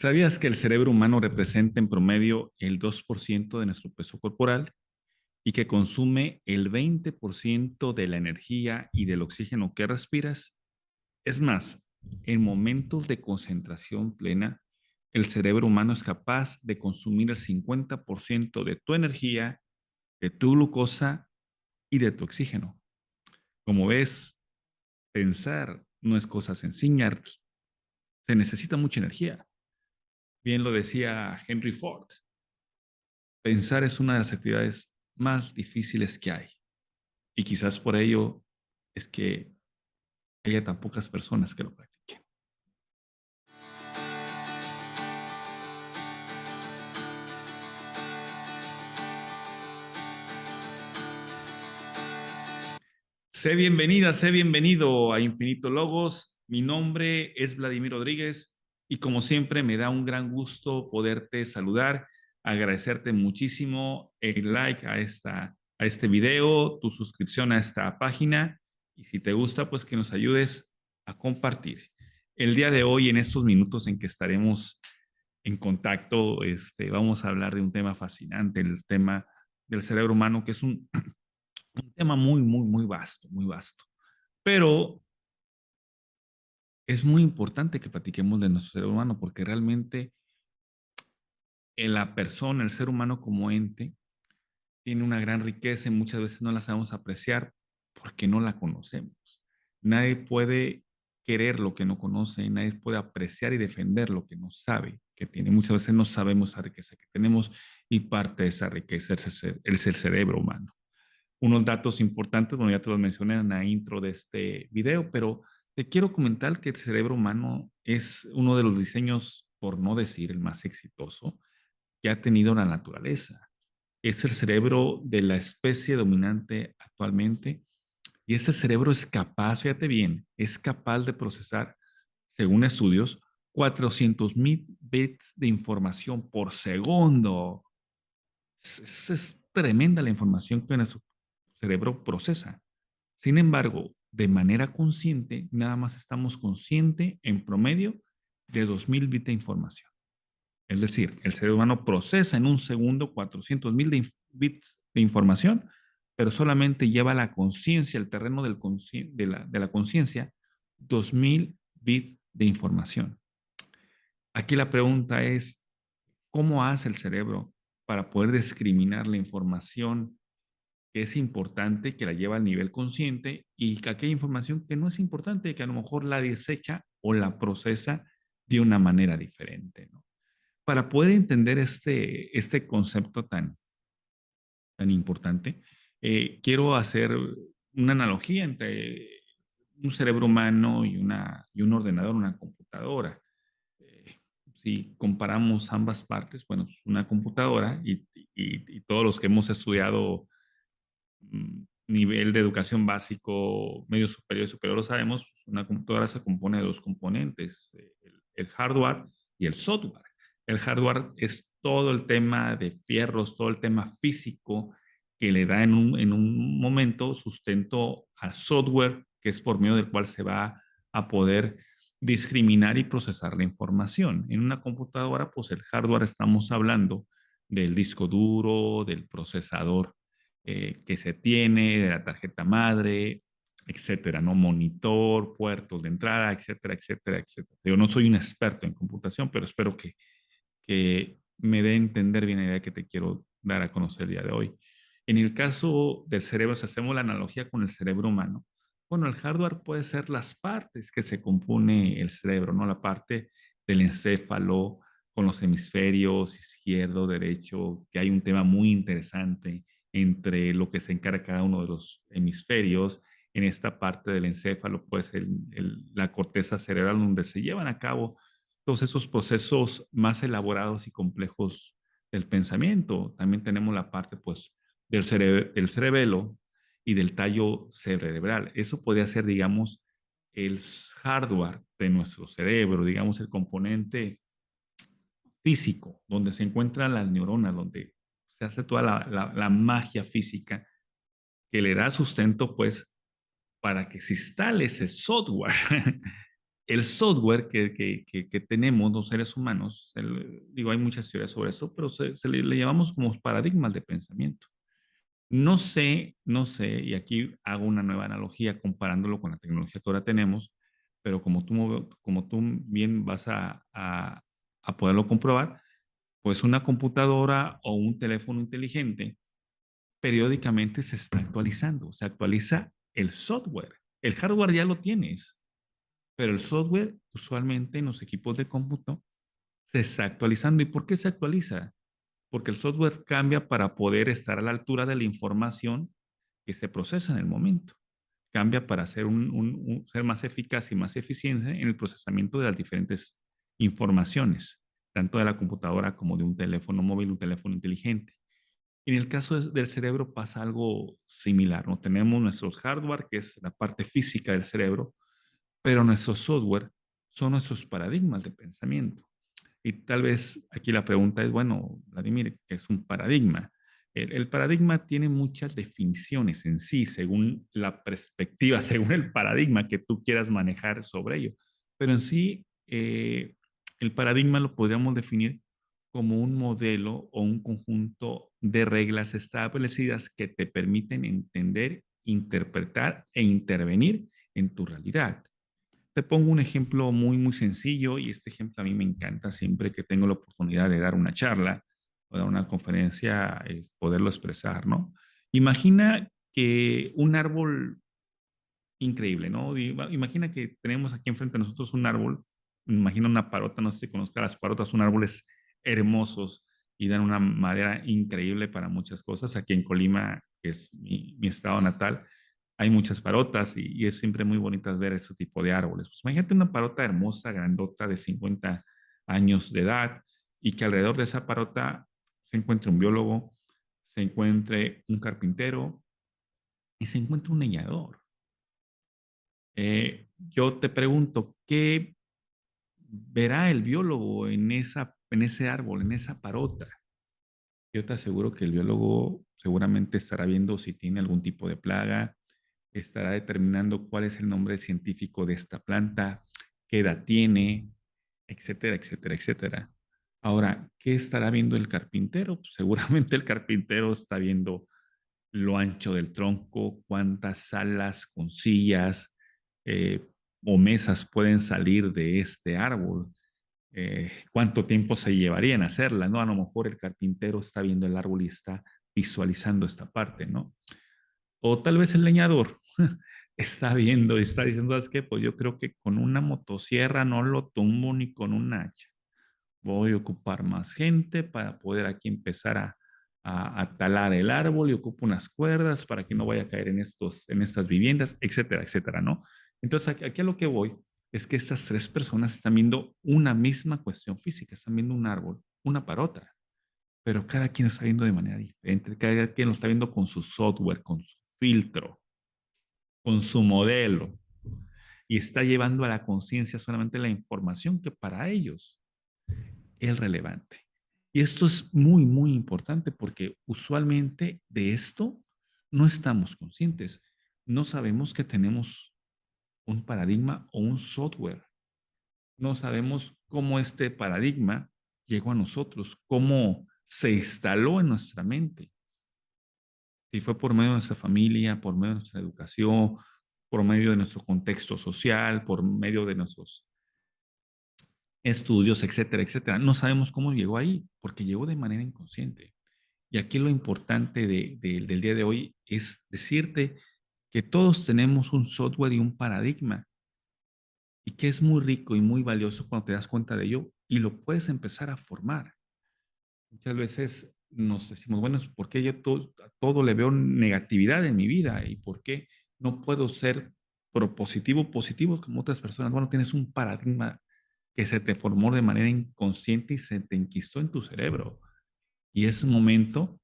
¿Sabías que el cerebro humano representa en promedio el 2% de nuestro peso corporal y que consume el 20% de la energía y del oxígeno que respiras? Es más, en momentos de concentración plena, el cerebro humano es capaz de consumir el 50% de tu energía, de tu glucosa y de tu oxígeno. Como ves, pensar no es cosa sencilla, se necesita mucha energía. Bien lo decía Henry Ford. Pensar es una de las actividades más difíciles que hay. Y quizás por ello es que haya tan pocas personas que lo practiquen. Sé bienvenida, sé bienvenido a Infinito Logos. Mi nombre es Vladimir Rodríguez y como siempre me da un gran gusto poderte saludar, agradecerte muchísimo el like a este video, tu suscripción a esta página y si te gusta, pues que nos ayudes a compartir. El día de hoy, en estos minutos en que estaremos en contacto, vamos a hablar de un tema fascinante, el tema del cerebro humano, que es un tema muy vasto, muy vasto. Pero es muy importante que platiquemos de nuestro cerebro humano porque realmente en la persona, el ser humano como ente, tiene una gran riqueza y muchas veces no la sabemos apreciar porque no la conocemos. Nadie puede querer lo que no conoce, nadie puede apreciar y defender lo que no sabe que tiene. Muchas veces no sabemos esa riqueza que tenemos y parte de esa riqueza es el cerebro humano. Unos datos importantes, bueno, ya te los mencioné en la intro de este video, pero te quiero comentar que el cerebro humano es uno de los diseños, por no decir el más exitoso, que ha tenido la naturaleza. Es el cerebro de la especie dominante actualmente y ese cerebro es capaz, fíjate bien, es capaz de procesar, según estudios, 400,000 bits de información por segundo. Es tremenda la información que nuestro cerebro procesa. Sin embargo, de manera consciente, nada más estamos conscientes en promedio de 2,000 bits de información. Es decir, el cerebro humano procesa en un segundo 400,000 bits de información, pero solamente lleva a la conciencia, el terreno de la conciencia, 2,000 bits de información. Aquí la pregunta es, ¿cómo hace el cerebro para poder discriminar la información que es importante, que la lleva al nivel consciente y que aquella información que no es importante, que a lo mejor la desecha o la procesa de una manera diferente, ¿no? Para poder entender este concepto tan importante, quiero hacer una analogía entre un cerebro humano y un ordenador, una computadora. Eh, si comparamos ambas partes, bueno, es una computadora y todos los que hemos estudiado nivel de educación básico, medio superior y superior, lo sabemos, una computadora se compone de dos componentes, el hardware y el software. El hardware es todo el tema de fierros, todo el tema físico que le da en un momento sustento al software, que es por medio del cual se va a poder discriminar y procesar la información. En una computadora, pues el hardware estamos hablando del disco duro, del procesador que se tiene, de la tarjeta madre, etcétera, ¿no? Monitor, puertos de entrada, etcétera, etcétera, etcétera. Yo no soy un experto en computación, pero espero que me dé a entender bien la idea que te quiero dar a conocer el día de hoy. En el caso del cerebro, si hacemos la analogía con el cerebro humano, bueno, el hardware puede ser las partes que se compone el cerebro, ¿no? La parte del encéfalo con los hemisferios izquierdo, derecho, que hay un tema muy interesante entre lo que se encarga cada uno de los hemisferios. En esta parte del encéfalo, pues la corteza cerebral donde se llevan a cabo todos esos procesos más elaborados y complejos del pensamiento. También tenemos la parte, pues, del cerebelo y del tallo cerebral. Eso podría ser, digamos, el hardware de nuestro cerebro, digamos, el componente físico, donde se encuentran las neuronas, donde se hace toda la magia física que le da sustento, pues, para que se instale ese software el software que tenemos los seres humanos, digo, hay muchas teorías sobre esto, pero le llamamos como paradigmas de pensamiento. No sé, y aquí hago una nueva analogía comparándolo con la tecnología que ahora tenemos, pero como tú bien vas a poderlo comprobar, pues una computadora o un teléfono inteligente periódicamente se está actualizando, se actualiza el software. El hardware ya lo tienes, pero el software usualmente en los equipos de cómputo se está actualizando. ¿Y por qué se actualiza? Porque el software cambia para poder estar a la altura de la información que se procesa en el momento. Cambia para ser más eficaz y más eficiente en el procesamiento de las diferentes informaciones, tanto de la computadora como de un teléfono móvil, un teléfono inteligente. En el caso del cerebro pasa algo similar, ¿no? Tenemos nuestros hardware, que es la parte física del cerebro, pero nuestros software son nuestros paradigmas de pensamiento. Y tal vez aquí la pregunta es, bueno, Vladimir, ¿qué es un paradigma? El paradigma tiene muchas definiciones en sí, según la perspectiva, según el paradigma que tú quieras manejar sobre ello. Pero en sí, el paradigma lo podríamos definir como un modelo o un conjunto de reglas establecidas que te permiten entender, interpretar e intervenir en tu realidad. Te pongo un ejemplo muy, muy sencillo y este ejemplo a mí me encanta siempre que tengo la oportunidad de dar una charla o dar una conferencia, poderlo expresar, ¿no? Imagina que un árbol increíble, ¿no? Imagina que tenemos aquí enfrente de nosotros un árbol, imagina una parota, no sé si conozcas las parotas, son árboles hermosos y dan una madera increíble para muchas cosas. Aquí en Colima, que es mi estado natal, hay muchas parotas y es siempre muy bonito ver ese tipo de árboles. Pues imagínate una parota hermosa, grandota, de 50 años de edad y que alrededor de esa parota se encuentre un biólogo, se encuentre un carpintero y se encuentre un leñador. Yo te pregunto, ¿qué verá el biólogo en ese árbol, en esa parota? Yo te aseguro que el biólogo seguramente estará viendo si tiene algún tipo de plaga, estará determinando cuál es el nombre científico de esta planta, qué edad tiene, etcétera, etcétera, etcétera. Ahora, ¿qué estará viendo el carpintero? Pues seguramente el carpintero está viendo lo ancho del tronco, cuántas salas con sillas eh, o mesas pueden salir de este árbol, cuánto tiempo se llevaría en hacerla, ¿no? A lo mejor el carpintero está viendo el árbol y está visualizando esta parte, ¿no? O tal vez el leñador está viendo y está diciendo, ¿sabes qué? Pues yo creo que con una motosierra no lo tumbo ni con un hacha. Voy a ocupar más gente para poder aquí empezar a talar el árbol y ocupo unas cuerdas para que no vaya a caer en estas viviendas, etcétera, etcétera, ¿no? Entonces, aquí a lo que voy es que estas tres personas están viendo una misma cuestión física, están viendo un árbol, una parota, pero cada quien está viendo de manera diferente, cada quien lo está viendo con su software, con su filtro, con su modelo, y está llevando a la conciencia solamente la información que para ellos es relevante. Y esto es muy, muy importante porque usualmente de esto no estamos conscientes. No sabemos que tenemos un paradigma o un software. No sabemos cómo este paradigma llegó a nosotros, cómo se instaló en nuestra mente. Si fue por medio de nuestra familia, por medio de nuestra educación, por medio de nuestro contexto social, por medio de nuestros estudios, etcétera, etcétera. No sabemos cómo llegó ahí, porque llegó de manera inconsciente. Y aquí lo importante del día de hoy es decirte que todos tenemos un software y un paradigma y que es muy rico y muy valioso cuando te das cuenta de ello y lo puedes empezar a formar. Muchas veces nos decimos, bueno, ¿por qué yo todo le veo negatividad en mi vida? ¿Y por qué no puedo ser propositivo, positivo como otras personas? Bueno, tienes un paradigma que se te formó de manera inconsciente y se te enquistó en tu cerebro. Y es momento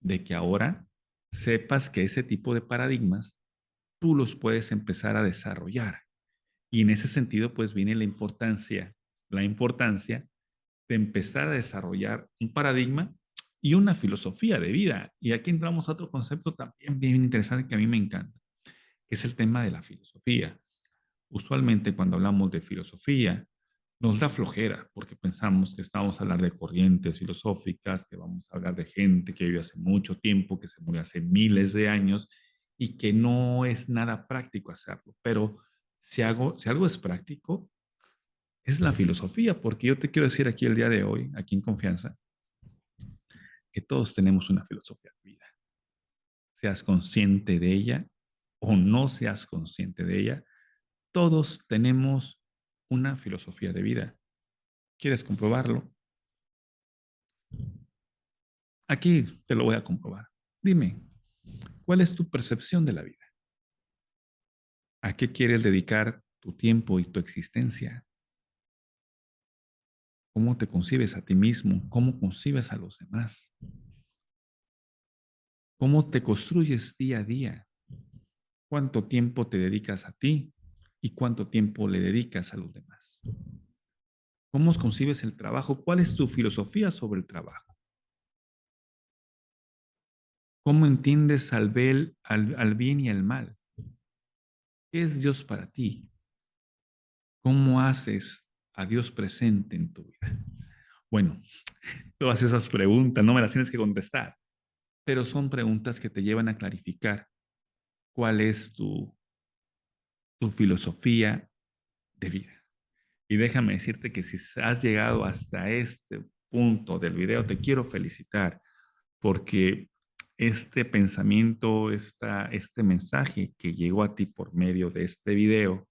de que ahora sepas que ese tipo de paradigmas tú los puedes empezar a desarrollar. Y en ese sentido, pues viene la importancia de empezar a desarrollar un paradigma y una filosofía de vida. Y aquí entramos a otro concepto también bien interesante que a mí me encanta, que es el tema de la filosofía. Usualmente cuando hablamos de filosofía, nos da flojera porque pensamos que estamos a hablar de corrientes filosóficas, que vamos a hablar de gente que vive hace mucho tiempo, que se murió hace miles de años y que no es nada práctico hacerlo. Pero si algo es práctico, es la filosofía, porque yo te quiero decir aquí el día de hoy, aquí en confianza, que todos tenemos una filosofía de vida. Seas consciente de ella o no seas consciente de ella, todos tenemos una filosofía de vida. ¿Quieres comprobarlo? Aquí te lo voy a comprobar. Dime, ¿cuál es tu percepción de la vida? ¿A qué quieres dedicar tu tiempo y tu existencia? ¿Cómo te concibes a ti mismo? ¿Cómo concibes a los demás? ¿Cómo te construyes día a día? ¿Cuánto tiempo te dedicas a ti y cuánto tiempo le dedicas a los demás? ¿Cómo concibes el trabajo? ¿Cuál es tu filosofía sobre el trabajo? ¿Cómo entiendes al bien y al mal? ¿Qué es Dios para ti? ¿Cómo haces a Dios presente en tu vida? Bueno, todas esas preguntas no me las tienes que contestar, pero son preguntas que te llevan a clarificar cuál es tu filosofía de vida. Y déjame decirte que si has llegado hasta este punto del video, te quiero felicitar porque este pensamiento, este mensaje que llegó a ti por medio de este video,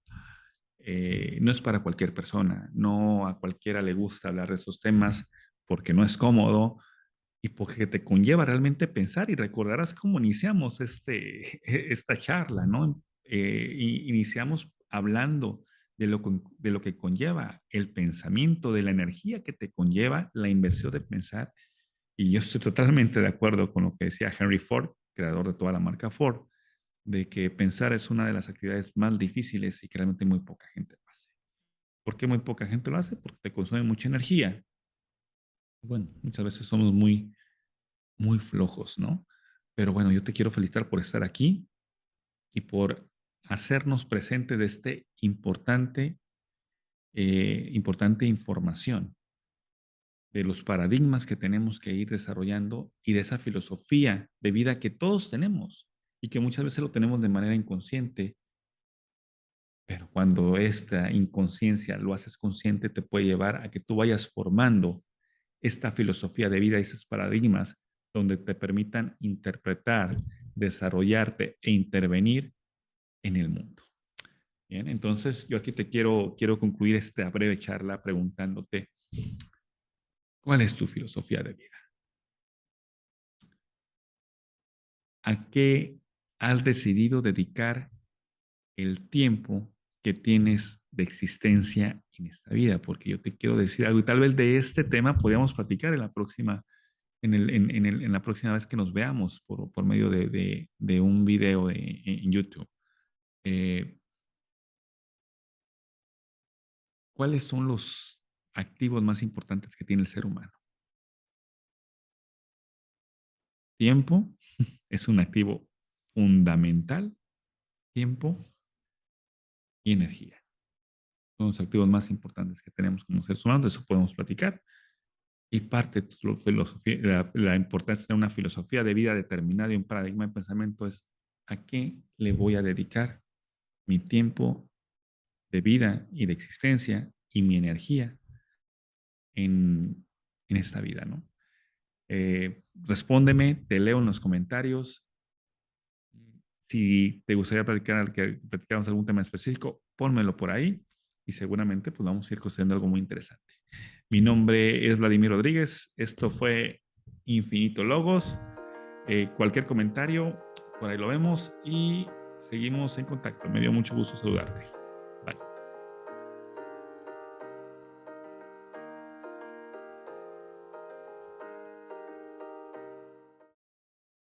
no es para cualquier persona, no a cualquiera le gusta hablar de esos temas porque no es cómodo y porque te conlleva realmente pensar y recordarás cómo iniciamos esta charla, ¿no? Iniciamos hablando de lo que conlleva el pensamiento, de la energía que te conlleva la inversión de pensar. Y yo estoy totalmente de acuerdo con lo que decía Henry Ford, creador de toda la marca Ford, de que pensar es una de las actividades más difíciles y que realmente muy poca gente lo hace. ¿Por qué muy poca gente lo hace? Porque te consume mucha energía. Bueno, muchas veces somos muy flojos, ¿no? Pero bueno, yo te quiero felicitar por estar aquí y por hacernos presente de este importante información de los paradigmas que tenemos que ir desarrollando y de esa filosofía de vida que todos tenemos y que muchas veces lo tenemos de manera inconsciente, pero cuando esta inconsciencia lo haces consciente te puede llevar a que tú vayas formando esta filosofía de vida y esos paradigmas donde te permitan interpretar, desarrollarte e intervenir en el mundo. Bien, entonces yo aquí quiero concluir esta breve charla preguntándote, ¿cuál es tu filosofía de vida? ¿A qué has decidido dedicar el tiempo que tienes de existencia en esta vida? Porque yo te quiero decir algo y tal vez de este tema podríamos platicar en la próxima, en la próxima vez que nos veamos por medio de un video en YouTube. Eh, ¿Cuáles son los activos más importantes que tiene el ser humano? Tiempo es un activo fundamental, tiempo y energía. Son los activos más importantes que tenemos como seres humanos, de eso podemos platicar. Y parte de tu filosofía, la importancia de una filosofía de vida determinada y un paradigma de pensamiento es a qué le voy a dedicar mi tiempo de vida y de existencia y mi energía en esta vida, ¿no? Respóndeme, te leo en los comentarios. Si te gustaría platicar, que platicáramos algún tema específico, pónmelo por ahí y seguramente pues vamos a ir construyendo algo muy interesante. Mi nombre es Vladimir Rodríguez. Esto fue Infinito Logos. Cualquier comentario, por ahí lo vemos y seguimos en contacto. Me dio mucho gusto saludarte.